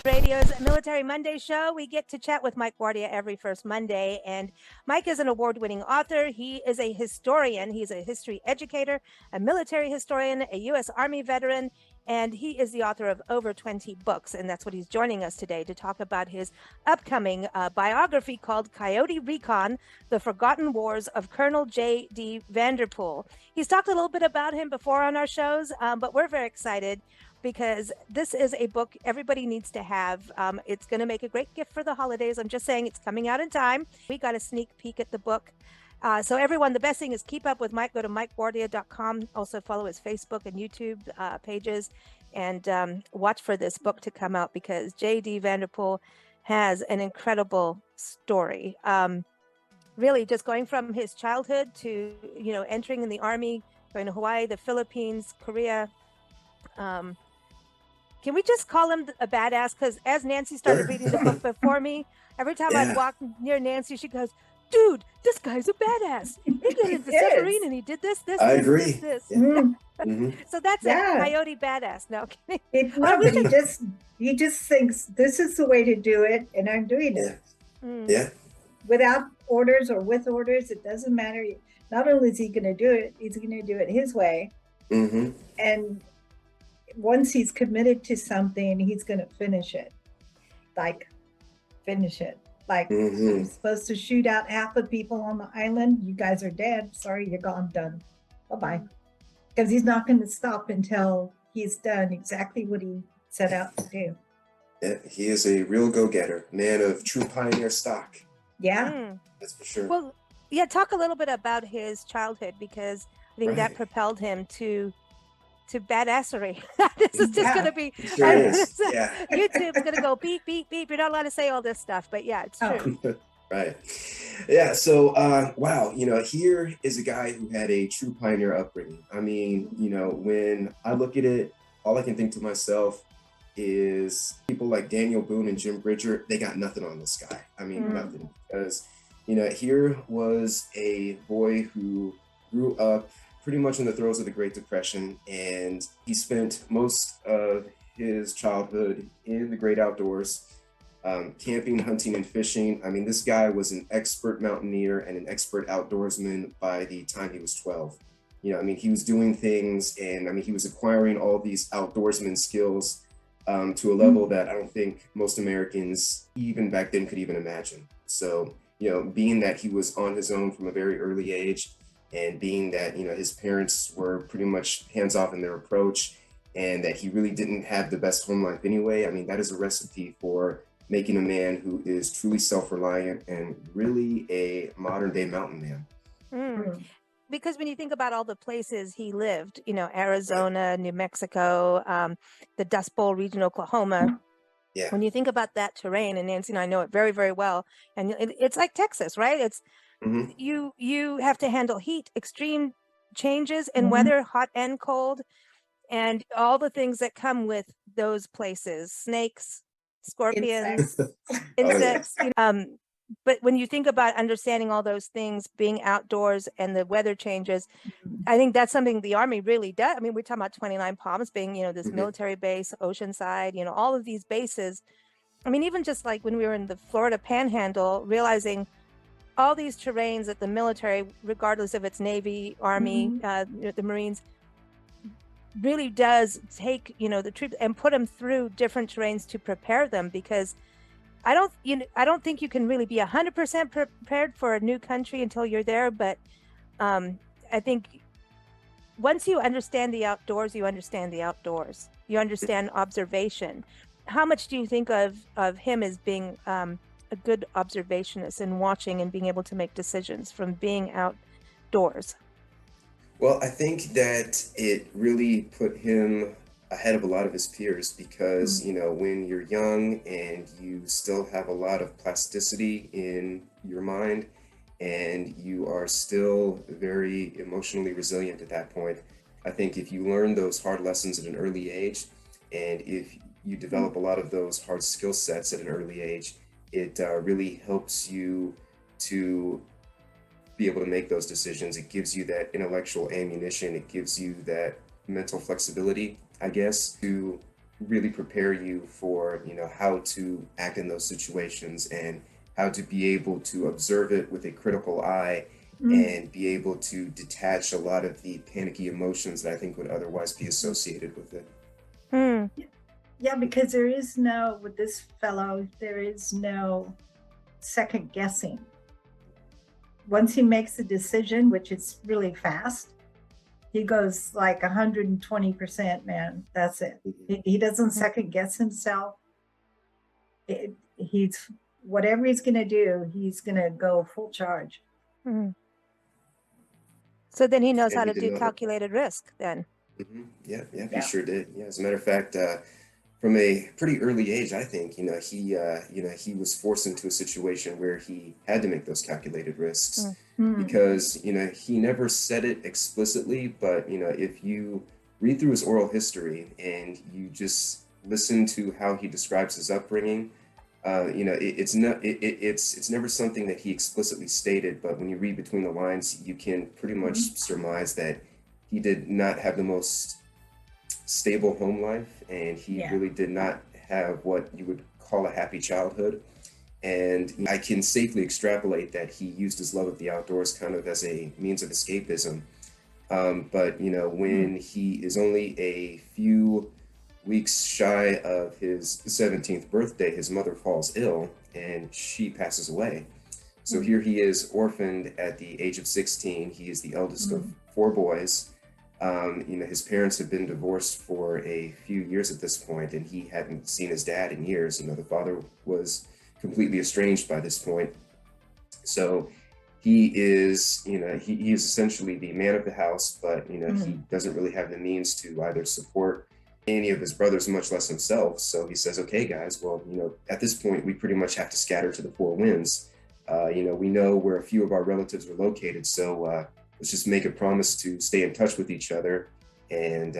Radio's Military Monday show. We get to chat with Mike Guardia every first Monday. And Mike is an award winning author. He is a historian, he's a history educator, a military historian, a U.S. Army veteran, and he is the author of over 20 books. And that's what he's joining us today to talk about his upcoming biography called Coyote Recon: The Forgotten Wars of Colonel J.D. Vanderpool. He's talked a little bit about him before on our shows, but we're very excited because this is a book everybody needs to have. It's going to make a great gift for the holidays. I'm just saying it's coming out in time. We got a sneak peek at the book. So everyone, the best thing is keep up with Mike. Go to MikeGuardia.com. Also follow his Facebook and YouTube pages and watch for this book to come out because J.D. Vanderpool has an incredible story. Really just going from his childhood to, entering in the Army, going to Hawaii, the Philippines, Korea. Can we just call him a badass? Because as Nancy started reading the book before me, every time I'd walk near Nancy, she goes, dude, this guy's a badass. He did it the submarine and he did this. I agree. This. Yeah. So that's a Coyote badass. No, but he just thinks this is the way to do it, and I'm doing it. Yeah. Without orders or with orders, it doesn't matter. Not only is he going to do it, he's going to do it his way. And once he's committed to something, he's going to finish it. You're supposed to shoot out half the people on the island. You guys are dead. Sorry, you're gone. Done. Bye-bye. Because he's not going to stop until he's done exactly what he set out to do. Yeah, he is a real go-getter, man of true pioneer stock. Yeah. That's for sure. Well, yeah, talk a little bit about his childhood because I think that propelled him to badassery. This is just going to be, YouTube's going to go beep, beep, beep. You're not allowed to say all this stuff, but yeah, it's true. Right. Yeah. So, wow, here is a guy who had a true pioneer upbringing. I mean, when I look at it, all I can think to myself is people like Daniel Boone and Jim Bridger, they got nothing on this guy. I mean, nothing. Because, here was a boy who grew up pretty much in the throes of the Great Depression, and he spent most of his childhood in the great outdoors, camping, hunting, and fishing. I mean, this guy was an expert mountaineer and an expert outdoorsman by the time he was 12. He was doing things, and he was acquiring all these outdoorsman skills to a level that I don't think most Americans, even back then, could even imagine. So, being that he was on his own from a very early age, and being that, his parents were pretty much hands-off in their approach, and that he really didn't have the best home life anyway, that is a recipe for making a man who is truly self-reliant and really a modern-day mountain man. Because when you think about all the places he lived, Arizona, New Mexico, the Dust Bowl region, Oklahoma, when you think about that terrain, and Nancy and I know it very, very well, and it's like Texas, right? It's you have to handle heat, extreme changes in weather, hot and cold, and all the things that come with those places, snakes, scorpions, insects. But when you think about understanding all those things, being outdoors and the weather changes, I think that's something the Army really does. We're talking about 29 Palms being, this military base, Oceanside, all of these bases. Even just like when we were in the Florida Panhandle, realizing all these terrains that the military, regardless of its Navy, Army, the Marines, really does take, the troops and put them through different terrains to prepare them, because I don't think you can really be 100% prepared for a new country until you're there. But I think once you understand the outdoors, you understand the outdoors. You understand observation. How much do you think of him as being a good observationist and watching and being able to make decisions from being outdoors? Well, I think that it really put him ahead of a lot of his peers because, when you're young and you still have a lot of plasticity in your mind and you are still very emotionally resilient at that point, I think if you learn those hard lessons at an early age, and if you develop a lot of those hard skill sets at an early age, it really helps you to be able to make those decisions. It gives you that intellectual ammunition. It gives you that mental flexibility, I guess, to really prepare you for, how to act in those situations and how to be able to observe it with a critical eye Mm. and be able to detach a lot of the panicky emotions that I think would otherwise be associated with it. Mm. Yeah, because there is no, with this fellow, there is no second guessing. Once he makes a decision, which is really fast, he goes like 120%, man. That's it. He doesn't second guess himself. He's whatever he's going to do, he's going to go full charge. Mm. So then he knows And how he to did do not. calculated risk then. Yeah, he Yeah. sure did. Yeah, as a matter of fact, from a pretty early age, I think, he was forced into a situation where he had to make those calculated risks Mm. because, he never said it explicitly, but, if you read through his oral history and you just listen to how he describes his upbringing, it's never something that he explicitly stated, but when you read between the lines, you can pretty much surmise that he did not have the most stable home life, and he Yeah. really did not have what you would call a happy childhood. And I can safely extrapolate that he used his love of the outdoors kind of as a means of escapism. But when he is only a few weeks shy of his 17th birthday, his mother falls ill and she passes away. So here he is, orphaned at the age of 16. He is the eldest of 4 boys. His parents had been divorced for a few years at this point, and he hadn't seen his dad in years. The father was completely estranged by this point. So he is, he is essentially the man of the house, but, he doesn't really have the means to either support any of his brothers, much less himself. So he says, okay, guys, well, at this point, we pretty much have to scatter to the 4 winds. We know where a few of our relatives are located. So let's just make a promise to stay in touch with each other, and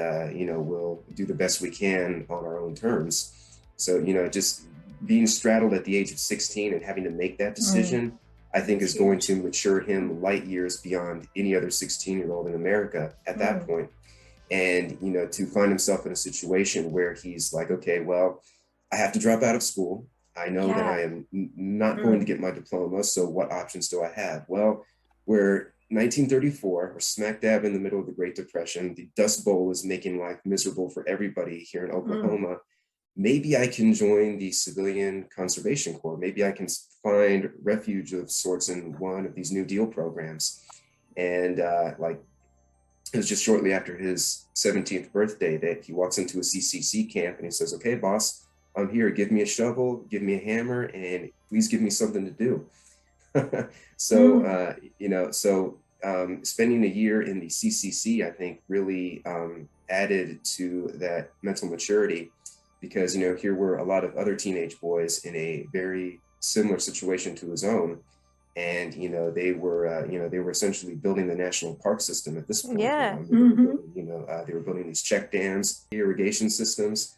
we'll do the best we can on our own terms. So just being straddled at the age of 16 and having to make that decision, I think is going to mature him light years beyond any other 16-year-old in America at that point. And to find himself in a situation where he's like, okay, well, I have to drop out of school. I know that I am not going to get my diploma. So what options do I have? Well, we're 1934, we're smack dab in the middle of the Great Depression. The Dust Bowl is making life miserable for everybody here in Oklahoma. Maybe I can join the Civilian Conservation Corps. Maybe I can find refuge of sorts in one of these New Deal programs. And it was just shortly after his 17th birthday that he walks into a CCC camp and he says, okay, boss, I'm here. Give me a shovel, give me a hammer, and please give me something to do. So, spending a year in the CCC, I think, really added to that mental maturity, because, here were a lot of other teenage boys in a very similar situation to his own. And, they were essentially building the national park system at this point. Yeah. They were building these check dams, irrigation systems.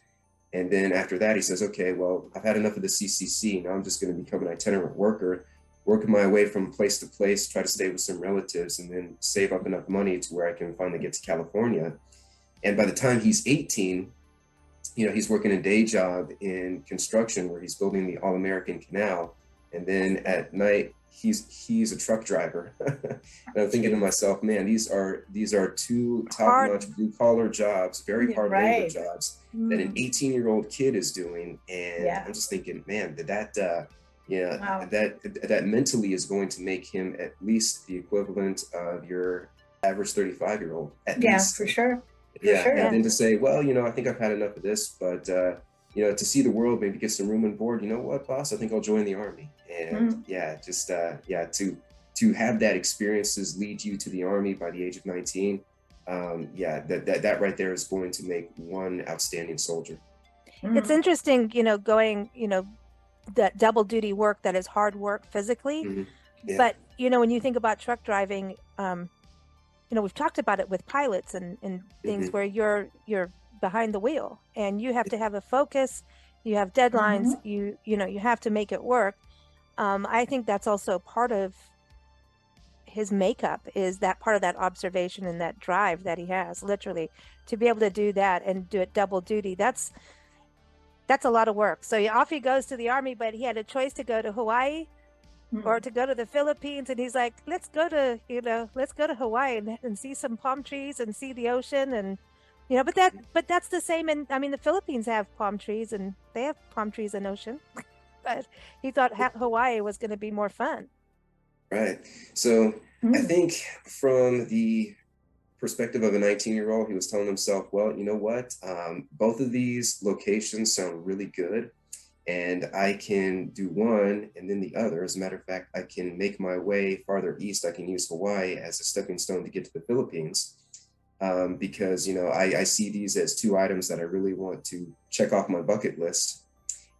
And then after that, he says, okay, well, I've had enough of the CCC. Now I'm just going to become an itinerant worker, working my way from place to place, try to stay with some relatives, and then save up enough money to where I can finally get to California. And by the time he's 18, he's working a day job in construction where he's building the All-American Canal. And then at night, he's a truck driver. And I'm thinking to myself, man, these are 2 top-notch blue-collar jobs, very hard labor jobs that an 18-year-old kid is doing. And I'm just thinking, man, that mentally is going to make him at least the equivalent of your average 35-year-old. Yeah, for sure. And then to say, well, I think I've had enough of this, but to see the world, maybe get some room and board. You know what, boss? I think I'll join the Army. And to have that experiences lead you to the Army by the age of 19. That right there is going to make one outstanding soldier. It's interesting, going, that double duty work that is hard work physically. But, when you think about truck driving, we've talked about it with pilots and things where you're behind the wheel and you have to have a focus, you have deadlines, you have to make it work. I think that's also part of his makeup, is that part of that observation and that drive that he has, literally, to be able to do that and do it double duty. That's That's a lot of work. So off he goes to the army, but he had a choice to go to Hawaii or to go to the Philippines. And he's like, let's go to Hawaii and see some palm trees and see the ocean. And, but that's the same. And I mean, the Philippines have palm trees and they have palm trees and ocean, but he thought Hawaii was going to be more fun. Right. So I think from the perspective of a 19-year-old, he was telling himself, well, you know what? Both of these locations sound really good. And I can do one and then the other. As a matter of fact, I can make my way farther east. I can use Hawaii as a stepping stone to get to the Philippines. Because, I see these as two items that I really want to check off my bucket list.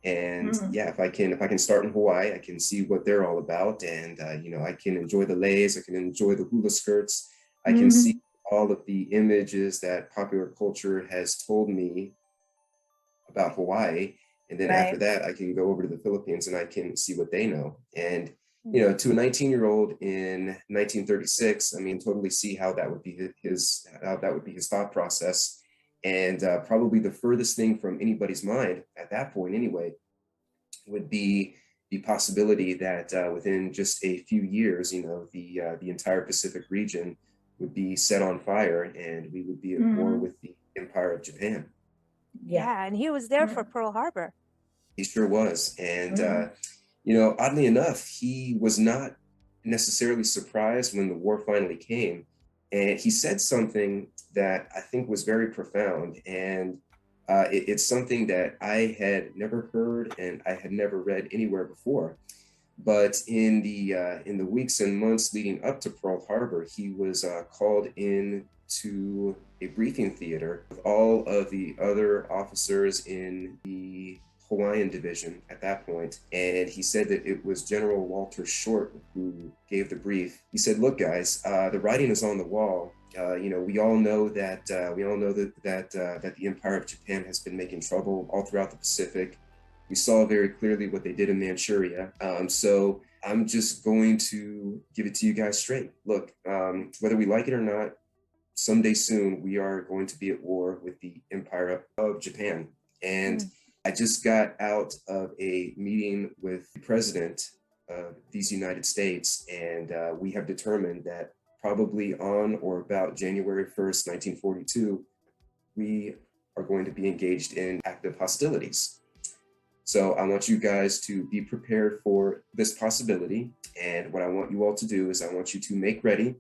And yeah, if I can start in Hawaii, I can see what they're all about. And, I can enjoy the leis, I can enjoy the hula skirts. I can see all of the images that popular culture has told me about Hawaii. And then after that, I can go over to the Philippines and I can see what they know. And, to a 19-year-old in 1936, I mean, totally see how that would be his thought process. And probably the furthest thing from anybody's mind at that point anyway, would be the possibility that within just a few years, the entire Pacific region would be set on fire and we would be at war with the Empire of Japan. Yeah, and he was there for Pearl Harbor. He sure was. And, oddly enough, he was not necessarily surprised when the war finally came. And he said something that I think was very profound. And it's something that I had never heard and I had never read anywhere before. But in the weeks and months leading up to Pearl Harbor, he was called in to a briefing theater with all of the other officers in the Hawaiian division at that point. And he said that it was General Walter Short who gave the brief. He said, look, guys, the writing is on the wall. We all know that the Empire of Japan has been making trouble all throughout the Pacific. We saw very clearly what they did in Manchuria. So I'm just going to give it to you guys straight. Look, whether we like it or not, someday soon, we are going to be at war with the Empire of Japan. And I just got out of a meeting with the president of these United States, and we have determined that probably on or about January 1st, 1942, we are going to be engaged in active hostilities. So I want you guys to be prepared for this possibility. And what I want you all to do is I want you to make ready.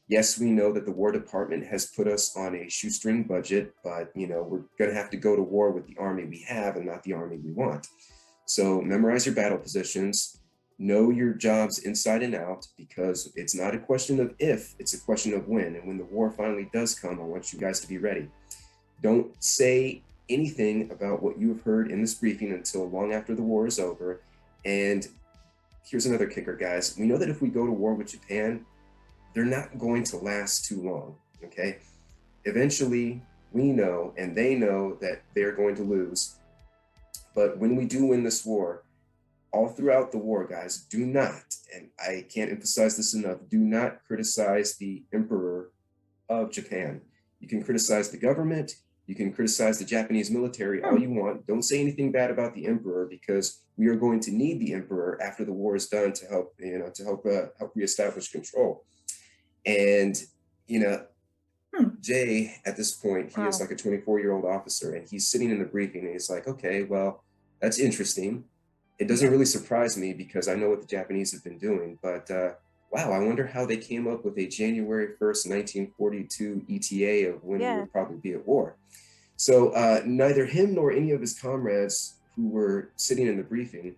Yes, we know that the War Department has put us on a shoestring budget, but we're going to have to go to war with the army we have and not the army we want. So memorize your battle positions, know your jobs inside and out, because it's not a question of if, it's a question of when. And when the war finally does come, I want you guys to be ready. Don't say anything about what you have heard in this briefing until long after the war is over. And here's another kicker, guys. We know that if we go to war with Japan, they're not going to last too long, okay? Eventually, we know and they know that they're going to lose. But when we do win this war, all throughout the war, guys, do not, and I can't emphasize this enough, do not criticize the Emperor of Japan. You can criticize the government, you can criticize the Japanese military all you want. Don't say anything bad about the Emperor, because we are going to need the Emperor after the war is done to help reestablish control. And, Jay, at this point, he is like a 24-year-old officer, and he's sitting in the briefing and he's like, okay, well, that's interesting. It doesn't really surprise me because I know what the Japanese have been doing, but wow, I wonder how they came up with a January 1st, 1942 ETA of when we would probably be at war. So neither him nor any of his comrades who were sitting in the briefing,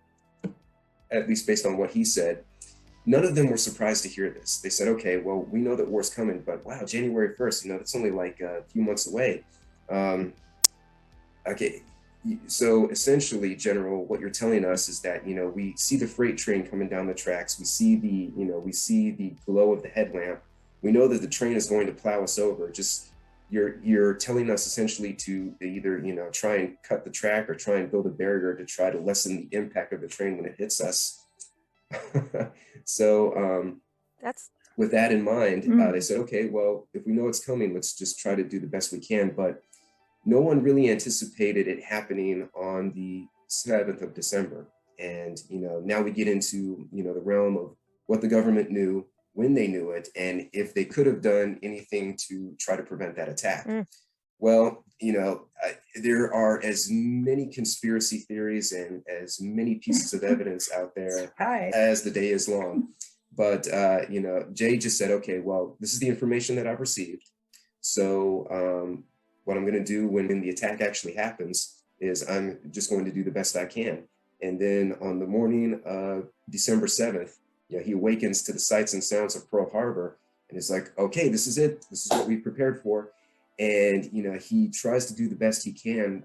at least based on what he said, none of them were surprised to hear this. They said, okay, well, we know that war's coming, but wow, January 1st, that's only like a few months away. Okay, so essentially, General, what you're telling us is that, we see the freight train coming down the tracks. We see the glow of the headlamp. We know that the train is going to plow us over. Just you're telling us essentially to either, try and cut the track or try and build a barrier to try to lessen the impact of the train when it hits us. So that's with that in mind, they said, okay, well, if we know it's coming, let's just try to do the best we can. But no one really anticipated it happening on the 7th of December. And, now we get into, the realm of what the government knew, when they knew it, and if they could have done anything to try to prevent that attack. Well, there are as many conspiracy theories and as many pieces of evidence out there as the day is long. But, Jay just said, okay, well, this is the information that I've received. So what I'm going to do when the attack actually happens is I'm just going to do the best I can. And then on the morning of December 7th, he awakens to the sights and sounds of Pearl Harbor and is like, okay, this is it. This is what we prepared for. And, he tries to do the best he can.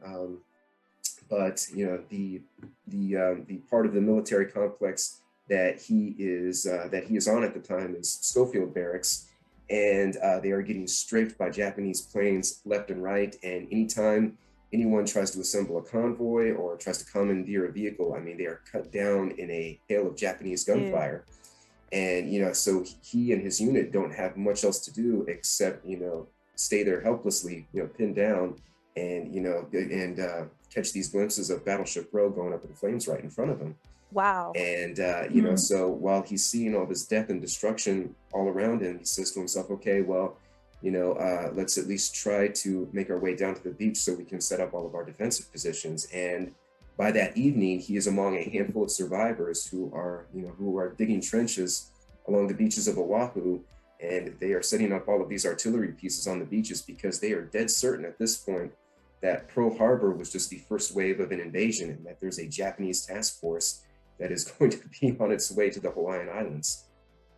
But, the part of the military complex that he is on at the time is Schofield Barracks. And they are getting strafed by Japanese planes left and right. And anytime anyone tries to assemble a convoy or tries to commandeer a vehicle, they are cut down in a hail of Japanese gunfire. And, so he and his unit don't have much else to do except, stay there helplessly, pinned down and, catch these glimpses of Battleship Row going up in flames right in front of him. Wow. And, so while he's seeing all this death and destruction all around him, he says to himself, okay, well, let's at least try to make our way down to the beach so we can set up all of our defensive positions. And by that evening, he is among a handful of survivors who are digging trenches along the beaches of Oahu. And they are setting up all of these artillery pieces on the beaches because they are dead certain at this point that Pearl Harbor was just the first wave of an invasion and that there's a Japanese task force that is going to be on its way to the Hawaiian Islands.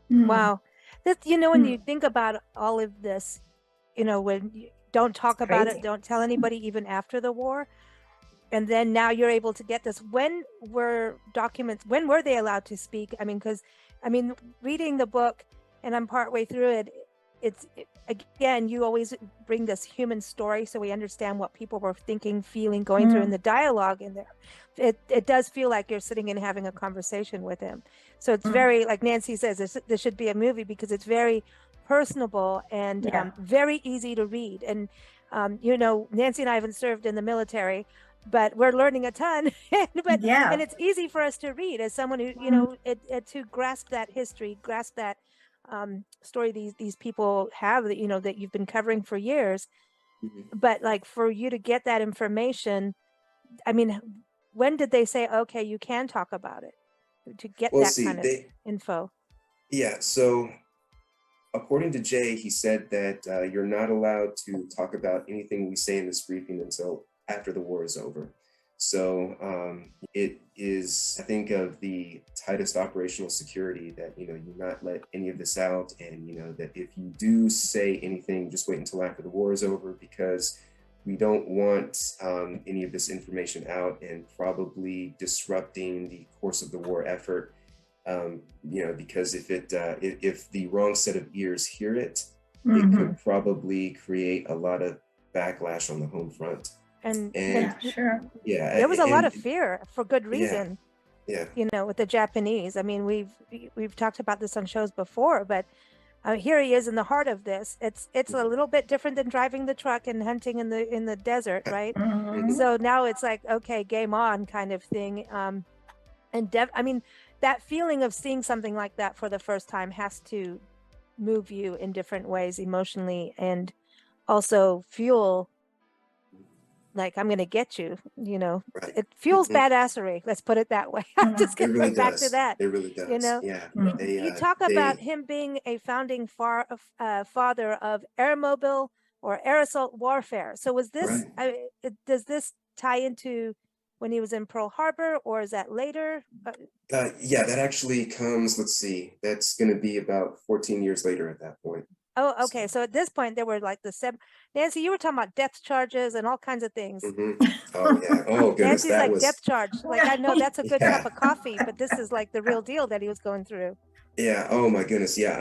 Wow. That, when you think about all of this, when you don't talk about it, don't tell anybody even after the war. And then now you're able to get this. When were they allowed to speak? Because reading the book, and I'm partway through it, again, you always bring this human story so we understand what people were thinking, feeling, going through in the dialogue in there. It does feel like you're sitting and having a conversation with him. So it's very, like Nancy says, this should be a movie because it's very personable and very easy to read. And, Nancy and I haven't served in the military, but we're learning a ton. And it's easy for us to read as someone who, to grasp that history, grasp that story these people have that that you've been covering for years. But like for you to get that information, when did they say, okay, you can talk about it, to get kind of info? Yeah, so according to Jay, he said that you're not allowed to talk about anything we say in this briefing until after the war is over. So it is, I think, of the tightest operational security that, you not let any of this out. And, that if you do say anything, just wait until after the war is over, because we don't want any of this information out and probably disrupting the course of the war effort. Because if the wrong set of ears hear it, it could probably create a lot of backlash on the home front. And sure. Yeah, there was a lot of fear for good reason. Yeah. With the Japanese. We've talked about this on shows before, but here he is in the heart of this. It's a little bit different than driving the truck and hunting in the desert, right? So now it's like, okay, game on kind of thing. That feeling of seeing something like that for the first time has to move you in different ways emotionally, and also fuel, like, I'm going to get you, Right. It fuels badassery. Let's put it that way. I'm just going to go back to that. It really does. Yeah. You talk about him being a founding father of airmobile or air assault warfare. So was this, does this tie into when he was in Pearl Harbor, or is that later? Yeah, that actually comes, let's see, that's going to be about 14 years later at that point. Oh, okay. So at this point, there were like Nancy, you were talking about depth charges and all kinds of things. Oh, yeah. Oh, goodness. Nancy's like, depth charge. Like, I know that's a good cup of coffee, but this is like the real deal that he was going through. Yeah. Oh, my goodness. Yeah.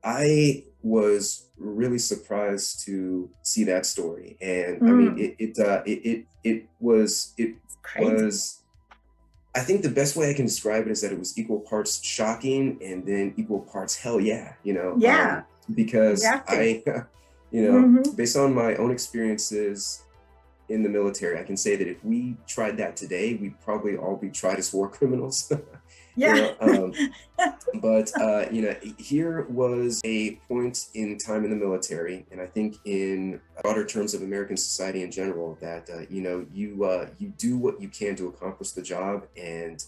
I was really surprised to see that story. And it was, I think the best way I can describe it is that it was equal parts shocking and then equal parts hell yeah, Yeah. Because You know, based on my own experiences in the military, I can say that if we tried that today, we'd probably all be tried as war criminals. Yeah. But you know, here was a point in time in the military, and I think in broader terms of American society in general, that you know, you do what you can to accomplish the job, and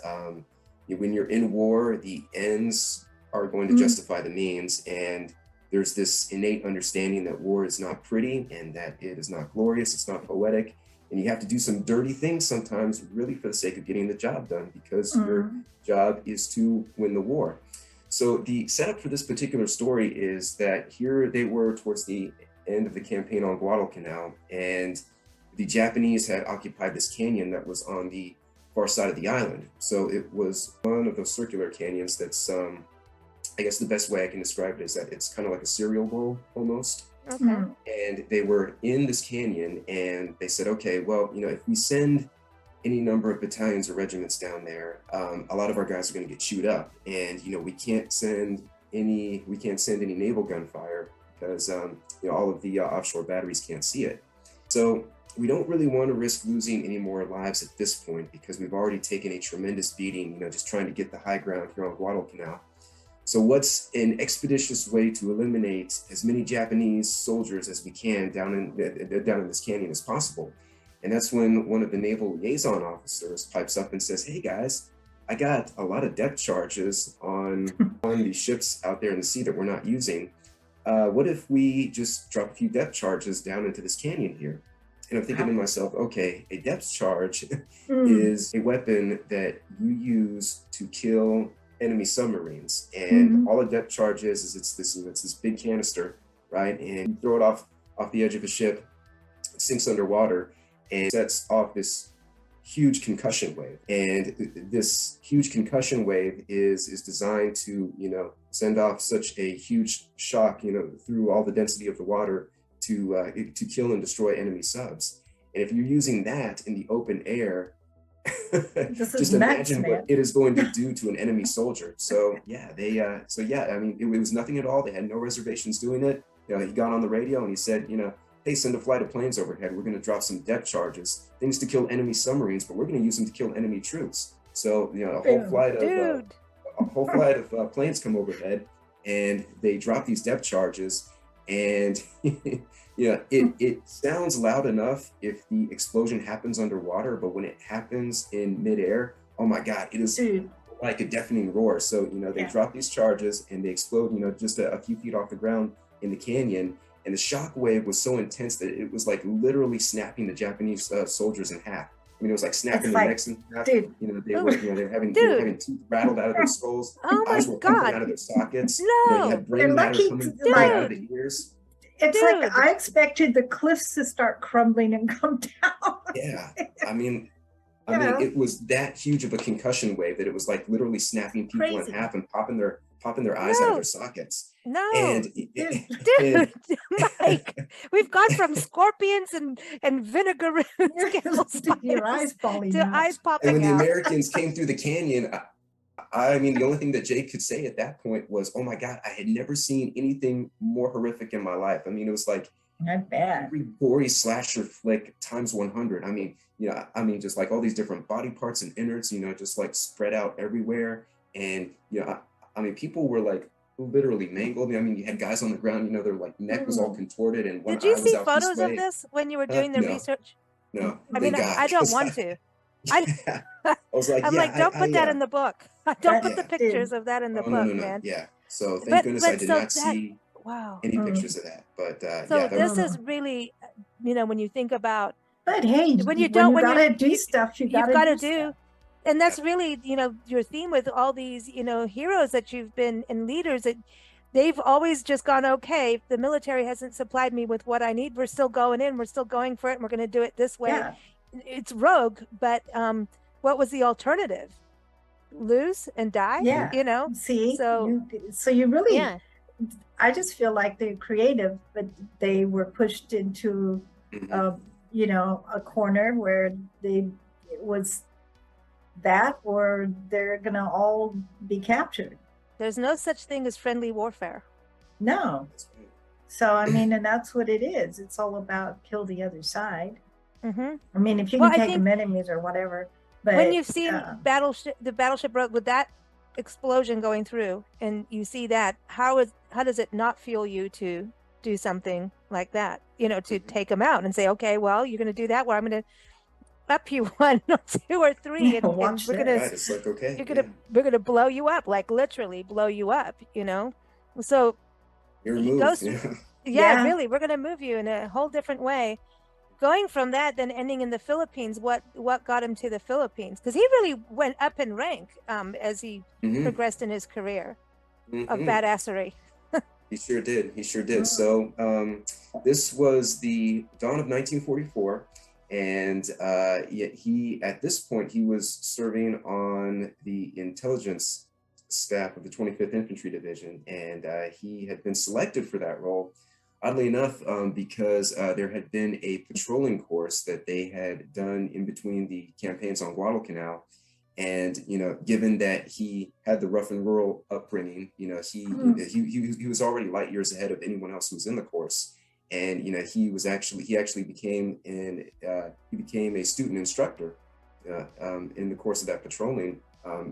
when you're in war, the ends are going to justify the means, and there's this innate understanding that war is not pretty and that it is not glorious, it's not poetic, and you have to do some dirty things sometimes really for the sake of getting the job done, because your job is to win the war. So the setup for this particular story is that here they were towards the end of the campaign on Guadalcanal, and the Japanese had occupied this canyon that was on the far side of the island. So it was one of those circular canyons that's I guess the best way I can describe it is that it's kind of like a cereal bowl almost. Okay. And they were in this canyon, and they said, okay, well, you know, if we send any number of battalions or regiments down there, a lot of our guys are going to get chewed up, and you know, we can't send any naval gunfire because you know, all of the offshore batteries can't see it. So we don't really want to risk losing any more lives at this point, because we've already taken a tremendous beating, you know, just trying to get the high ground here on Guadalcanal. So what's an expeditious way to eliminate as many Japanese soldiers as we can down in this canyon as possible? And that's when one of the naval liaison officers pipes up and says, hey guys, I got a lot of depth charges on the ships out there in the sea that we're not using. What if we just drop a few depth charges down into this canyon here? And I'm thinking to myself, okay, a depth charge is a weapon that you use to kill enemy submarines, and all a depth charge is it's this big canister, right? And you throw it off the edge of a ship, it sinks underwater, and sets off this huge concussion wave. And this huge concussion wave is designed to, you know, send off such a huge shock, you know, through all the density of the water to kill and destroy enemy subs. And if you're using that in the open air, just imagine what it is going to do to an enemy soldier. So yeah, I mean, it was nothing at all. They had no reservations doing it. You know, he got on the radio and he said, you know, hey, send a flight of planes overhead. We're going to drop some depth charges, things to kill enemy submarines, but we're going to use them to kill enemy troops. So, you know, a whole flight of planes come overhead, and they drop these depth charges, and you know, it sounds loud enough if the explosion happens underwater, but when it happens in midair, oh my God, it is like a deafening roar. So, you know, they drop these charges and they explode, you know, just a few feet off the ground in the canyon. And the shock wave was so intense that it was like literally snapping the Japanese soldiers in half. I mean, it was like snapping their necks in half. You know, they were having teeth rattled out of their skulls. Oh my eyes were pumping out of their sockets. No. You know, you had brain matter coming out of the ears. It's like I expected the cliffs to start crumbling and come down. Yeah, I mean, it was that huge of a concussion wave that it was like literally snapping people in half and popping their eyes out of their sockets. No, and dude, Mike, we've gone from scorpions and vinegar to your eyes falling out. eyes popping and when out. the Americans came through the canyon, I mean, the only thing that Jake could say at that point was, oh my God, I had never seen anything more horrific in my life. I mean, it was like not bad. Every gory slasher flick times 100. I mean, you know, just like all these different body parts and innards, you know, just like spread out everywhere. And, you know, I mean, people were like literally mangled. I mean, you had guys on the ground, you know, their like neck was all contorted and one Did you eye was see out photos this way. of this when you were doing the research? No. I mean, I don't want to. I was like, I'm like, don't put that in the book. Don't put the pictures of that in the book, man. Yeah. So thank goodness I did not see any Wow. pictures of that. But So this is really, you know, when you think about, But hey, when you gotta do stuff, you've got got to do. And that's really, you know, your theme with all these, you know, heroes that you've been and leaders that they've always just gone, okay, the military hasn't supplied me with what I need. We're still going in. We're still going for it. And we're going to do it this way. Yeah. It's rogue, but what was the alternative? Lose and die? Yeah. You know? See, so you really, yeah. I just feel like they're creative, but they were pushed into, you know, a corner where it was that, or they're going to all be captured. There's no such thing as friendly warfare. No. So, I mean, and that's what it is. It's all about kill the other side. Mm-hmm. I mean, if you Well, can I take think them enemies or whatever, but when you've seen the Battleship Rogue with that explosion going through, and you see that, how does it not fuel you to do something like that? You know, to take them out and say, okay, well, you're going to do that. Well, I'm going to up you 1 or 2 or 3, and watch we're gonna Right, it's like, okay, you're gonna we're gonna blow you up, like literally blow you up. You know, so you're he moved. goes through. Yeah, really, we're gonna move you in a whole different way. Going from that, then ending in the Philippines. What got him to the Philippines? Because he really went up in rank as he progressed in his career of badassery. He sure did. He sure did. So this was the dawn of 1944. And yet he, at this point, he was serving on the intelligence staff of the 25th Infantry Division. And he had been selected for that role, oddly enough, because there had been a patrolling course that they had done in between the campaigns on Guadalcanal. And, you know, given that he had the rough and rural upbringing, you know, he was already light years ahead of anyone else who was in the course. And, you know, he actually became a student instructor in the course of that patrolling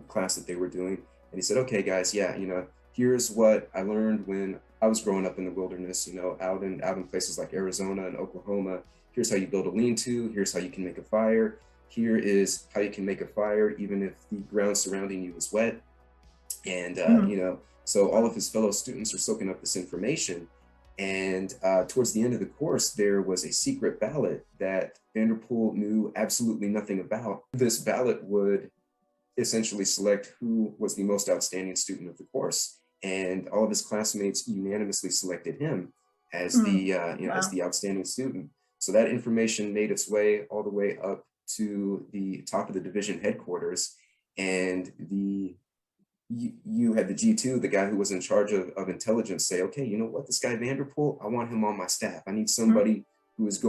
class that they were doing. And he said, okay, guys, yeah, you know, here's what I learned when I was growing up in the wilderness, you know, out in places like Arizona and Oklahoma. Here's how you build a lean-to. Here's how you can make a fire. Here is how you can make a fire even if the ground surrounding you is wet. And, you know, so all of his fellow students are soaking up this information. And towards the end of the course, there was a secret ballot that Vanderpool knew absolutely nothing about. This ballot would essentially select who was the most outstanding student of the course. And all of his classmates unanimously selected him as the, as the outstanding student. So that information made its way all the way up to the top of the division headquarters, and you had the G2, the guy who was in charge of intelligence, say, okay, you know what, this guy Vanderpool, I want him on my staff. I need somebody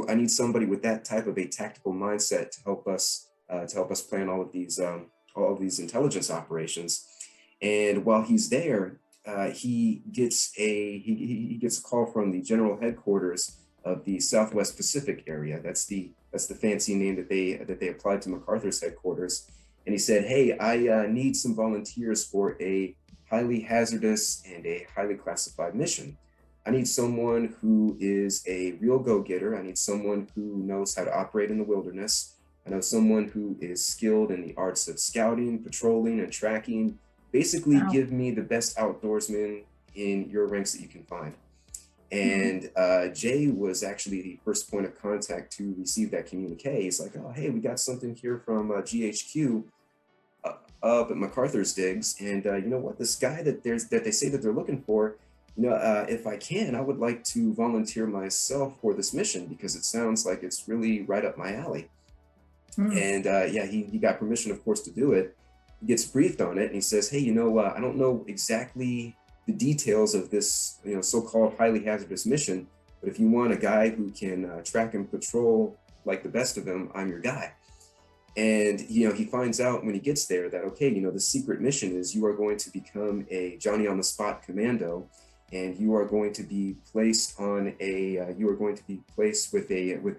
I need somebody with that type of a tactical mindset to help us plan all of these intelligence operations. And while he's there, he gets a call from the general headquarters of the Southwest Pacific area. That's the fancy name that they applied to MacArthur's headquarters. And he said, hey, I need some volunteers for a highly hazardous and a highly classified mission. I need someone who is a real go-getter. I need someone who knows how to operate in the wilderness. I know someone who is skilled in the arts of scouting, patrolling, and tracking. Basically, give me the best outdoorsman in your ranks that you can find. And Jay was actually the first point of contact to receive that communique. He's like, oh, hey, we got something here from GHQ up at MacArthur's digs. And you know what, this guy that they say that they're looking for, you know, if I can, I would like to volunteer myself for this mission because it sounds like it's really right up my alley. And yeah, he got permission, of course, to do it. He gets briefed on it and he says, hey, you know, I don't know exactly the details of this, you know, so-called highly hazardous mission, but if you want a guy who can track and patrol like the best of them, I'm your guy. And, you know, he finds out when he gets there that, okay, you know, the secret mission is you are going to become a Johnny on the spot commando, and you are going to be placed on with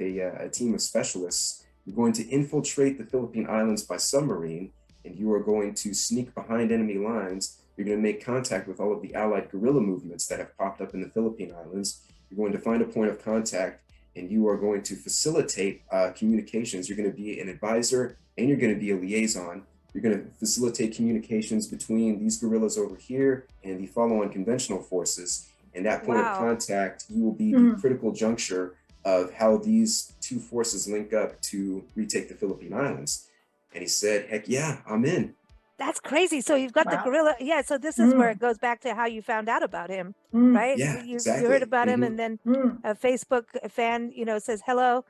a team of specialists. You're going to infiltrate the Philippine Islands by submarine, and you are going to sneak behind enemy lines. You're going to make contact with all of the allied guerrilla movements that have popped up in the Philippine Islands. You're going to find a point of contact, and you are going to facilitate communications. You're going to be an advisor, and you're going to be a liaison. You're going to facilitate communications between these guerrillas over here and the follow-on conventional forces. And that point of contact, you will be the critical juncture of how these two forces link up to retake the Philippine Islands. And he said, heck yeah, I'm in. That's crazy. So you've got the guerrilla. Yeah. So this is where it goes back to how you found out about him, right? Yeah, you exactly. heard about him, and then a Facebook fan, you know, says, hello,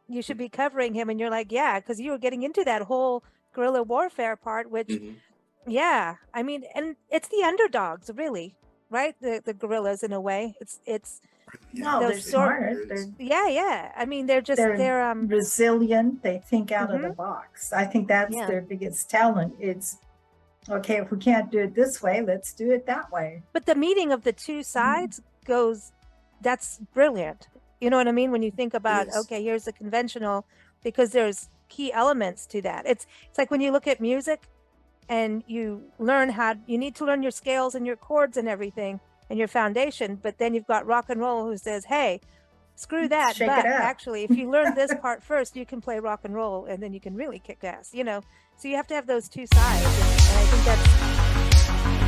you should be covering him. And you're like, yeah, because you were getting into that whole guerrilla warfare part, which, yeah, I mean, and it's the underdogs, really, right? The guerrillas, in a way. It's no, they're smart. Yeah. I mean, they're resilient. They think out of the box. I think that's their biggest talent. It's okay, if we can't do it this way, let's do it that way. But the meeting of the two sides goes that's brilliant. You know what I mean? When you think about, Yes. okay, here's the conventional, because there's key elements to that. It's like when you look at music and you need to learn your scales and your chords and everything and your foundation, but then you've got rock and roll who says, hey, screw that, Shake but it up. actually, if you learn this part first, you can play rock and roll, and then you can really kick ass, you know? So you have to have those two sides, and I think that's